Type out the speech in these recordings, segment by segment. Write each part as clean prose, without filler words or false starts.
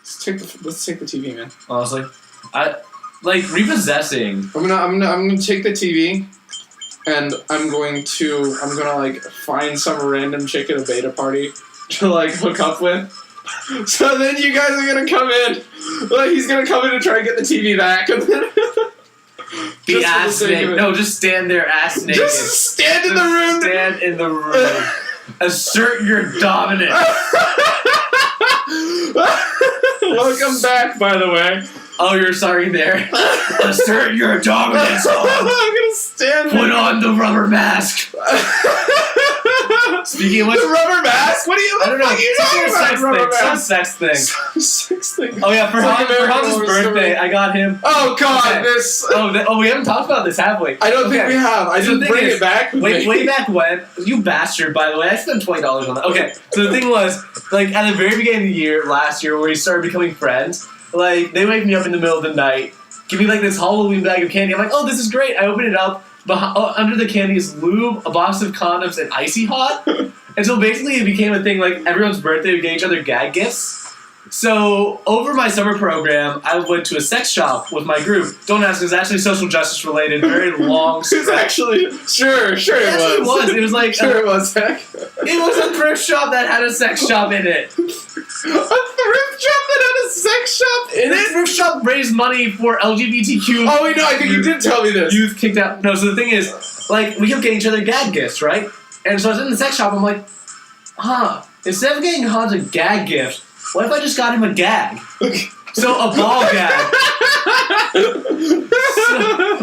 Let's take the TV, man. Honestly, I like repossessing. I'm gonna take the TV, and I'm gonna like find some random chick at a beta party to like hook up with. So then you guys are gonna come in. Like he's gonna come in and try and get the TV back, and then be ass naked. No, just stand there ass naked. Just stand in the room. Stand in the room. Assert your dominance. Welcome back, by the way. Oh, you're sorry there. Assert your dominance. I'm gonna stand. Put on the rubber mask. Speaking of which, the rubber mask. What are you? I don't know. Some sex thing. Sex thing. Oh yeah, for Hans' birthday, I got him. Oh god, okay. this. Oh, we haven't talked about this, have we? I don't think we have. I didn't bring it back. Way back when, you bastard. By the way, I spent $20 on that. Okay, so the thing was, like at the very beginning of the year, last year, where we started becoming friends, like they wake me up in the middle of the night, give me like this Halloween bag of candy. I'm like, oh, this is great. I open it up. Under the candy is lube, a box of condoms, and Icy Hot. And so basically it became a thing, like everyone's birthday we get each other gag gifts. So over my summer program, I went to a sex shop with my group. Don't ask, it was actually social justice related, very long stretch. It was actually, sure it was. It was like, sure it was, heck. It was a thrift shop that had a sex shop in it. A thrift shop that had a sex shop in it? The thrift shop raised money for LGBTQ. Oh wait, no, I think you did tell me this. Youth kicked out. No, so the thing is, like, we kept getting each other gag gifts, right? And so I was in the sex shop, I'm like, instead of getting Hans a gag gift, what if I just got him a gag? So, a ball gag.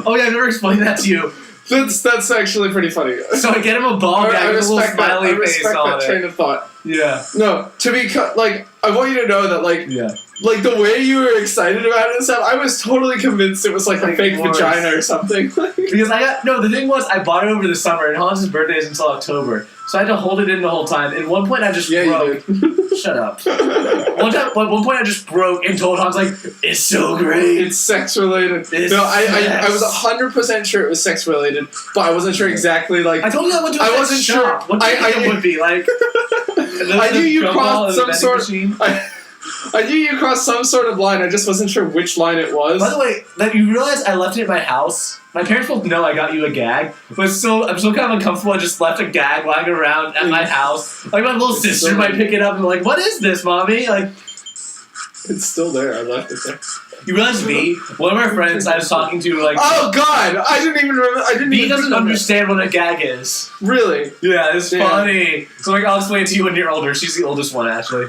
Oh yeah, I've never explained that to you. That's actually pretty funny. So I get him a ball gag with a little smiley face on it. I respect that train of thought. Yeah. No, to be like, I want you to know that like the way you were excited about it and stuff, I was totally convinced it was like a fake vagina or something. Because the thing was, I bought it over the summer, and Hans' birthday is until October, so I had to hold it in the whole time. At one point, I just broke. You did. Shut up. At one point, I just broke and told Hans, like, it's so great. It's sex related. I was 100% sure it was sex related, but I wasn't sure exactly. Like I told you I went to a sex shop. What do you think it would be like? I knew you crossed some sort of. I knew you crossed some sort of line. I just wasn't sure which line it was. By the way, that you realize I left it at my house. My parents both know I got you a gag, but I'm still kind of uncomfortable. I just left a gag lying around at my house. Like my little sister might pick it up and be like, "What is this, mommy?" Like, it's still there. I left it there. You realize me? One of our friends I was talking to, like, oh god, I didn't even remember. He doesn't understand what a gag is. Really? Yeah, it's funny. So like, I'll explain it to you when you're older. She's the oldest one, actually.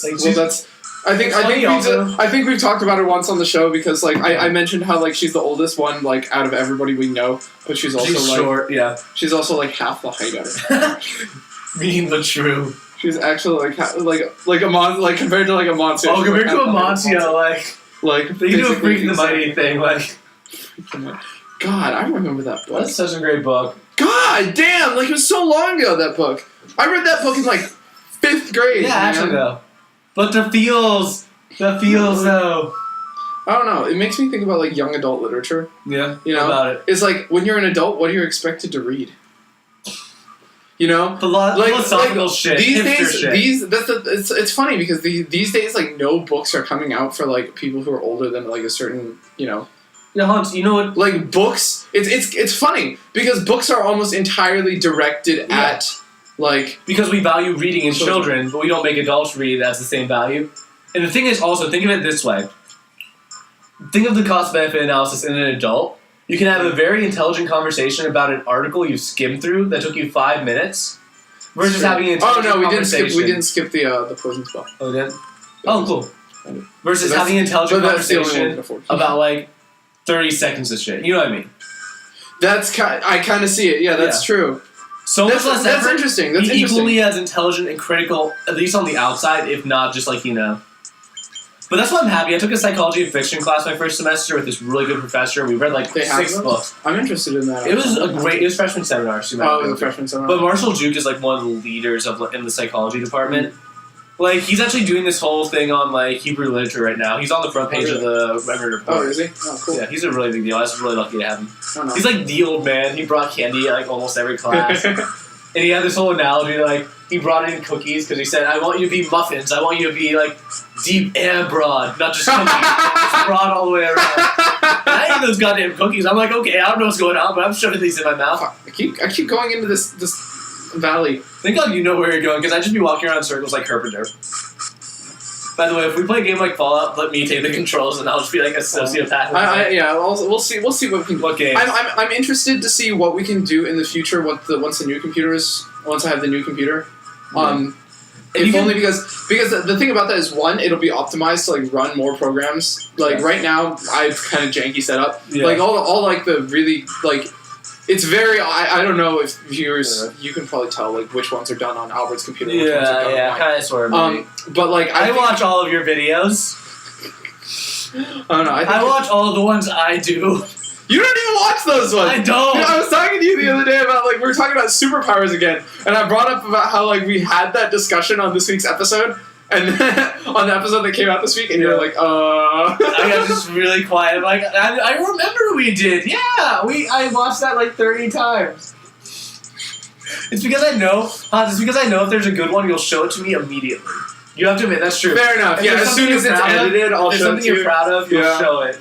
Like, well, that's. I think we've talked about her once on the show because like I mentioned how like she's the oldest one like out of everybody we know, but she's also like short, yeah. She's also like half the height of it. Mean but true. She's actually like a like compared to like a Monty. Oh, compared to a Monty, like they do a Freak the Mighty thing, like. God, I remember that book. That's such a great book. God damn, like it was so long ago that book. I read that book in like 5th grade. Yeah, actually though. But the feels though. I don't know. It makes me think about like young adult literature. Yeah, you know, about it. It's like when you're an adult, what are you expected to read? You know, philosophical shit. These days, shit. It's funny because these days like no books are coming out for like people who are older than like a certain Yeah, Hans, you know what? Like books, it's funny because books are almost entirely directed at. Like, because we value reading in children, but we don't make adults read as the same value. And the thing is also, think of it this way. Think of the cost-benefit analysis in an adult. You can have a very intelligent conversation about an article you skimmed through that took you 5 minutes versus having an intelligent conversation. We didn't skip the poison spell. Oh, we didn't? Oh, cool. Versus having an intelligent conversation about, like, 30 seconds of shit. You know what I mean? I kind of see it. Yeah, that's true. So much less effort. That's interesting. That's equally as intelligent and critical, at least on the outside, if not just like, But that's why I'm happy. I took a psychology and fiction class my first semester with this really good professor. We read like 6 books. I'm interested in that. It was freshman seminar. So it was a freshman seminar. But Marshall Juke is like one of the leaders in the psychology department. Like, he's actually doing this whole thing on, like, Hebrew literature right now. He's on the front page of the Reverend Report. Oh, is he? Oh, cool. Yeah, he's a really big deal. I was really lucky to have him. He's like the old man. He brought candy at, like, almost every class. And he had this whole analogy, like, he brought in cookies because he said, I want you to be muffins. I want you to be, like, deep and broad. Not just cookies. Just broad all the way around. And I ate those goddamn cookies. I'm like, okay, I don't know what's going on, but I'm shoving these in my mouth. I keep going into this valley. Thank God you know where you're going, because I'd just be walking around in circles like Herpader. By the way, if we play a game like Fallout, let me take the controls, and I'll just be like a sociopath. We'll see what we can. What games? I'm interested to see what we can do in the future. Once the new computer is, once I have the new computer, if only because the thing about that is, one, it'll be optimized to like run more programs. Like right now, I've kind of janky setup. Yeah. Like all like the really like. It's very. I don't know if viewers. Yeah. You can probably tell like which ones are done on Albert's computer. Yeah, kind of sort of. But like I watch all of your videos. I don't know. I watch all of the ones I do. You don't even watch those ones. I don't. I was talking to you the other day about like we were talking about superpowers again, and I brought up about how like we had that discussion on this week's episode. And on the episode that came out this week, and you're like, I got just really quiet. I'm like, I remember we did. Yeah, I watched that like 30 times. It's because I know. It's because I know if there's a good one, you'll show it to me immediately. You have to admit that's true. Fair enough. Yeah, as soon as it's edited, I'll show it to you. If there's something you're proud of, you'll show it.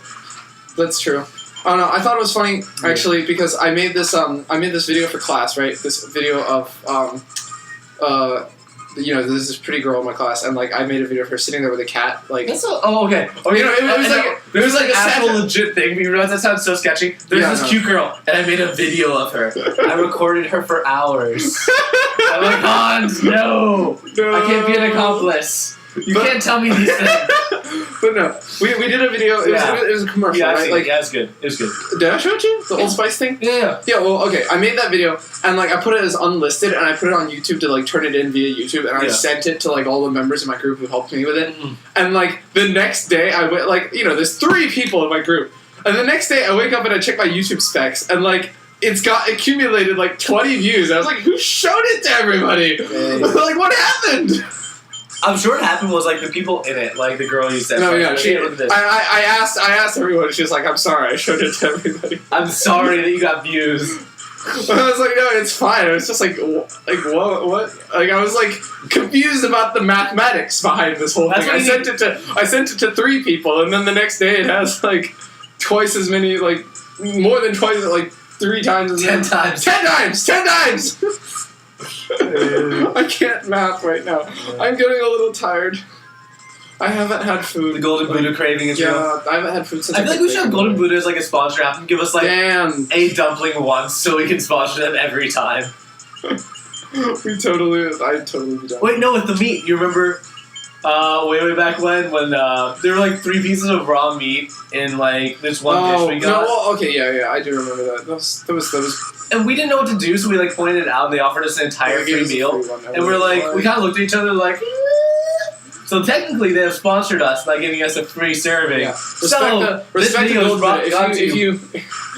That's true. I don't know. I thought it was funny actually because I made this video for class, right? This video of there's this pretty girl in my class, and like I made a video of her sitting there with a cat. Like, okay. It was like an actual legit thing. But you realize that sounds so sketchy. There's this cute girl, and I made a video of her. I recorded her for hours. I'm like, Hans, no, I can't be an accomplice. You can't tell me these things. But no, we did a video. It was a commercial, right? Like, it was good. It was good. Did I show it to you? The Old Spice thing? Yeah. Yeah. Well, okay. I made that video, and like I put it as unlisted, and I put it on YouTube to like turn it in via YouTube, and I sent it to like all the members of my group who helped me with it. Mm-hmm. And like the next day, I went like there's 3 people in my group, and the next day I wake up and I check my YouTube specs, and like. It's got accumulated like 20 views. I was like, who showed it to everybody? Like, what happened? I'm sure what happened was like the people in it, like the girl you said. No, yeah, I asked everyone. She was like, I'm sorry, I showed it to everybody. I'm sorry that you got views. I was like, no, it's fine. It was just like what? Like I was like confused about the mathematics behind this whole thing. I sent it to 3 people, and then the next day it has like twice as many, like more than twice, like 3 times as many. 10 times. 10 times. 10 times. I can't math right now. I'm getting a little tired. I haven't had food. The Golden Buddha craving is real. Yeah, I haven't had food since I feel like we should have Golden Buddha as like a sponsor app and give us like a dumpling once so we can sponsor them every time. I'd totally be done. Wait, no, with the meat. You remember way back when there were like 3 pieces of raw meat in like this one dish we got? No, well, okay, yeah, I do remember that. That was. And we didn't know what to do, so we like pointed it out, and they offered us an entire free meal. And we're like, we kind of looked at each other like. So technically, they have sponsored us by giving us a free serving. Yeah. This video is brought to you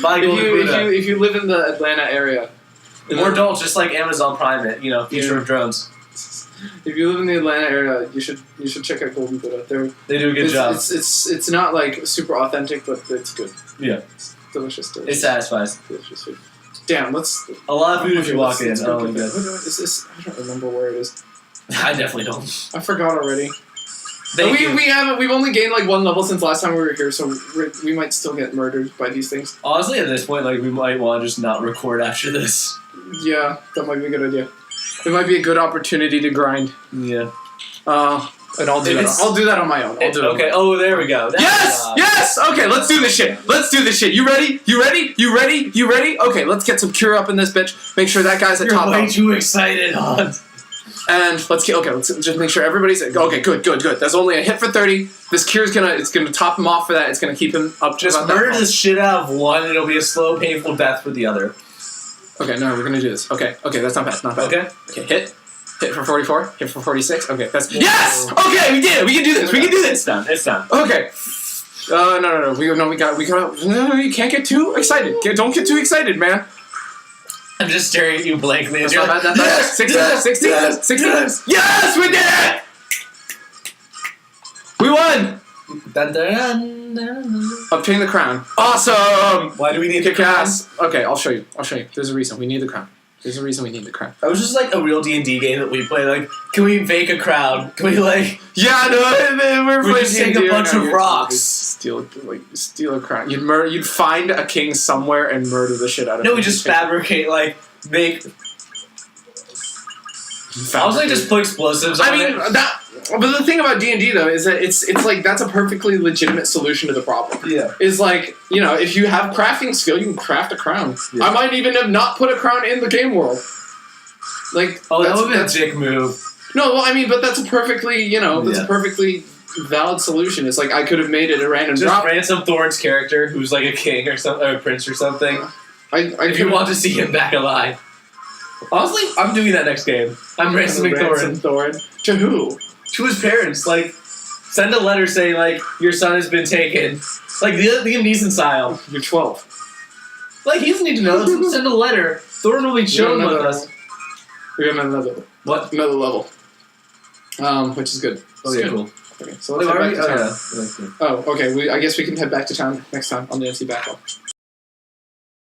by Golden Buddha. If you live in the Atlanta area, or don't, just like Amazon Prime it, future of drones. If you live in the Atlanta area, you should check out Golden Buddha. They do a good job. It's not like super authentic, but it's good. Yeah, it's delicious. It satisfies. Delicious food. Damn, a lot of food if you walk in. Oh my god. Is this? I don't remember where it is. I definitely don't. I forgot already. We've only gained like 1 level since last time we were here, so we might still get murdered by these things. Honestly, at this point, like we might want to just not record after this. Yeah, that might be a good idea. It might be a good opportunity to grind. Yeah. And I'll do that. I'll do that on my own. Okay. Oh, there we go. Yes. Okay, let's do this shit. You ready? Okay, let's get some cure up in this bitch. Make sure that guy's at top. You're way too excited, Hans. And let's just make sure everybody's okay. Good. That's only a hit for 30. This cure's gonna top him off for that. It's gonna keep him up. Just murder the shit out of one. It'll be a slow, painful death for the other. Okay, no, we're gonna do this. Okay, that's not bad. Okay, hit for 44. Hit for 46. Okay, that's yes. Okay, we did it. We can do this. It's done. Okay. No. We got. No, you can't get too excited. Don't get too excited, man. I'm just staring at you blankly. Yes! 16. Yes, we did it! We won! Obtain the crown. Awesome! Why do we need kick ass? Okay, I'll show you. There's a reason. We need the crown. There's a reason we need the crown. That was just like a real D&D game that we play. Like, can we fake a crowd? Can we like? Yeah, no, We just take a bunch of rocks. Steal a crown. You'd find a king somewhere and murder the shit out of him. No, we just fabricate make. I was like, just put explosives on it. But the thing about D&D though is that it's like that's a perfectly legitimate solution to the problem. Yeah. Is like, you know, if you have crafting skill, you can craft a crown. Yeah. I might even have not put a crown in the game world. Like, that would be a dick move. No, well, I mean, but that's a perfectly, that's a perfectly valid solution. It's like I could have made it a random drop. Just ransom Thorn's character, who's like a king or something, or a prince or something. If you want to see him back alive. Honestly, I'm doing that next game. I'm ransoming Thorn. To who? To his parents. Like, send a letter saying, like, your son has been taken. Like, the Liam Neeson style. You're 12. Like, he doesn't need to know. Let's send a letter. Thorn will be chilling with us. We got another level. What? Another level. Which is good. Oh, yeah, cool. Okay, so let's head back to town. Oh, okay. I guess we can head back to town next time on the NC Backlog.